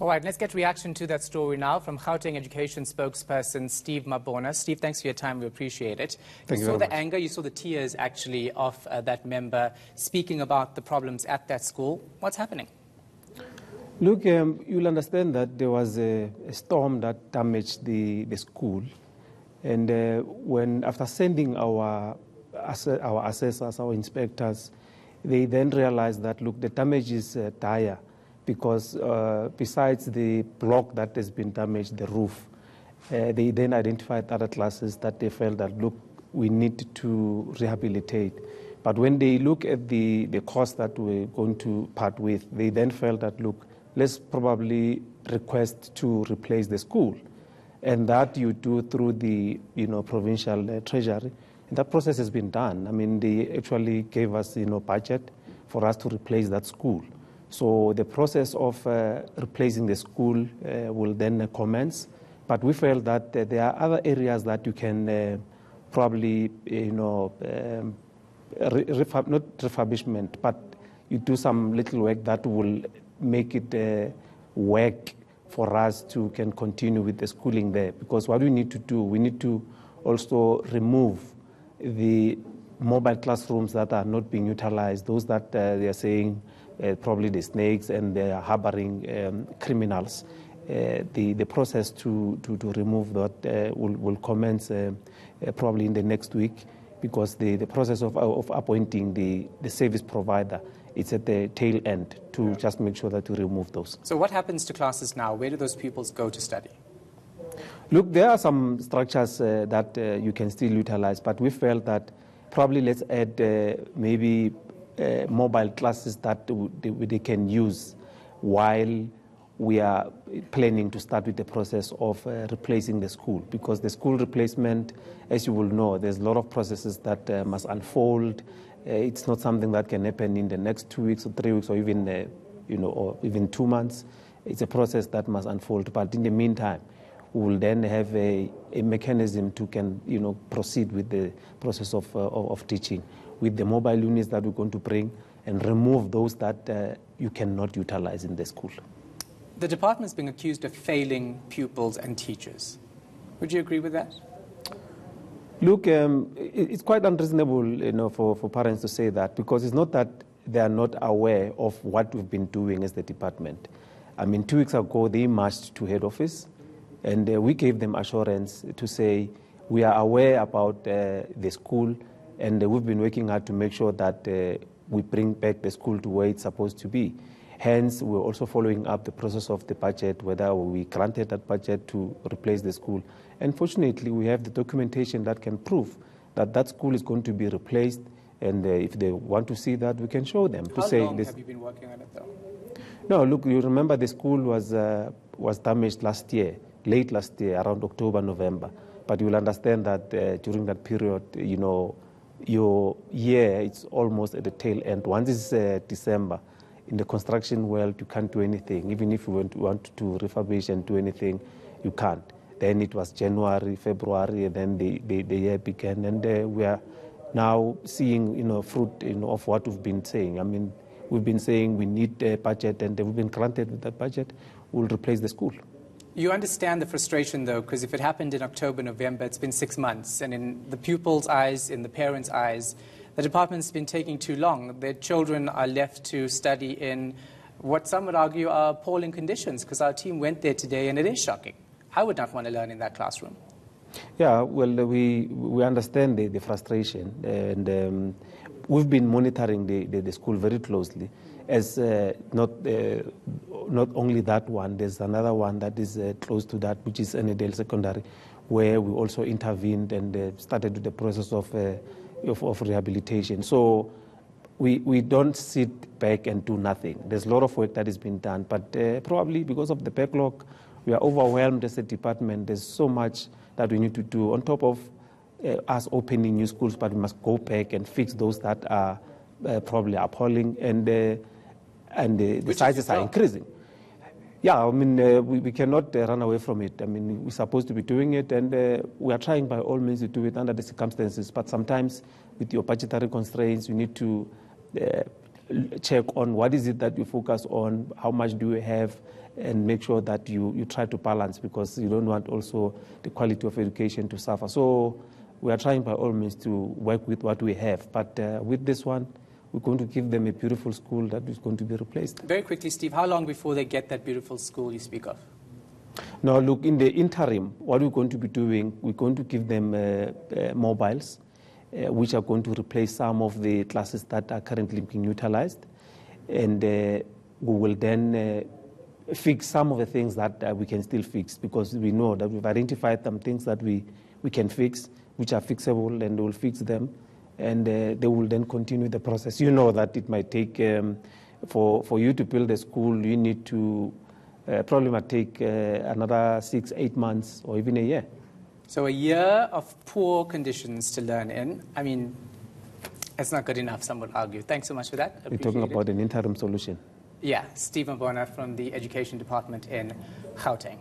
All right, let's get reaction to that story now from Gauteng Education spokesperson Steve Mabona. Steve, thanks for your time. We appreciate it. Thank you saw very the much. anger, you saw the tears actually of that member speaking about the problems at that school. What's happening? Look, you'll understand that there was a storm that damaged the school. And when after sending our assessors, our inspectors, they then realized that, look, the damage is dire. Because besides the block that has been damaged, the roof, they then identified other classes that they felt that, look, we need to rehabilitate. But when they look at the cost that we're going to part with, they then felt that, look, let's probably request to replace the school. And that you do through the provincial treasury. And that process has been done. I mean, they actually gave us budget for us to replace that school. So the process of replacing the school will then commence. But we felt that there are other areas that you can probably, not refurbishment, but you do some little work that will make it work for us to can continue with the schooling there. Because what we need to do, we need to also remove the mobile classrooms that are not being utilized, those that they are saying probably the snakes and they are harboring criminals. The process to remove that will commence probably in the next week, because the process of appointing the service provider, it's at the tail end to just make sure that we remove those. So what happens to classes now? Where do those pupils go to study? Look, there are some structures that you can still utilize, but we felt that probably let's add maybe mobile classes that they can use while we are planning to start with the process of replacing the school. Because the school replacement, as you will know, there's a lot of processes that must unfold. It's not something that can happen in the next 2 weeks or 3 weeks or even, or even 2 months. It's a process that must unfold. But in the meantime, we will then have a mechanism to proceed with the process of teaching with the mobile units that we're going to bring and remove those that you cannot utilize in the school. The department is being accused of failing pupils and teachers. Would you agree with that? Look, it's quite unreasonable, for parents to say that, because it's not that they are not aware of what we've been doing as the department. I mean, 2 weeks ago, they marched to head office, and we gave them assurance to say we are aware about the school, and we've been working hard to make sure that we bring back the school to where it's supposed to be. Hence, we're also following up the process of the budget, whether we granted that budget to replace the school. And fortunately, we have the documentation that can prove that that school is going to be replaced. And if they want to see that, we can show them. How long have you been working on it, though? No, look, you remember the school was damaged last year, late last year, around October, November. But you will understand that during that period, your year, it's almost at the tail end. Once it's December, in the construction world, you can't do anything. Even if you want to refurbish and do anything, you can't. Then it was January, February, and then the year began. And we are now seeing, fruit of what we've been saying. I mean, we've been saying we need a budget, and we've been granted with that budget. We'll replace the school. You understand the frustration, though, because if it happened in October, November, it's been 6 months. And in the pupils' eyes, in the parents' eyes, the department's been taking too long. Their children are left to study in what some would argue are appalling conditions, because our team went there today and it is shocking. I would not want to learn in that classroom. Yeah, well, we understand the frustration, and we've been monitoring the school very closely. As not only that one, there's another one that is close to that, which is Ennerdale Secondary, where we also intervened and started with the process of rehabilitation. So we don't sit back and do nothing. There's a lot of work that has been done, but probably because of the backlog, we are overwhelmed as a department. There's so much that we need to do on top of us opening new schools, but we must go back and fix those that are probably appalling, and the sizes are increasing. Yeah, I mean, we cannot run away from it. I mean, we're supposed to be doing it, and we are trying by all means to do it under the circumstances. But sometimes, with your budgetary constraints, you need to check on what is it that you focus on, how much do you have, and make sure that you try to balance, because you don't want also the quality of education to suffer. So we are trying by all means to work with what we have. But with this one, we're going to give them a beautiful school that is going to be replaced. Very quickly, Steve, how long before they get that beautiful school you speak of? Now, look, in the interim, what we're going to be doing, we're going to give them mobiles, which are going to replace some of the classes that are currently being utilized. And we will then fix some of the things that we can still fix, because we know that we've identified some things that we can fix, which are fixable, and we'll fix them. And they will then continue the process. You know that it might take, for you to build a school, you need to, probably might take another 6-8 months or even a year. So a year of poor conditions to learn in. I mean, it's not good enough, some would argue. Thanks so much for that. We're talking about an interim solution. Yeah, Steve Mabona from the Education Department in Gauteng.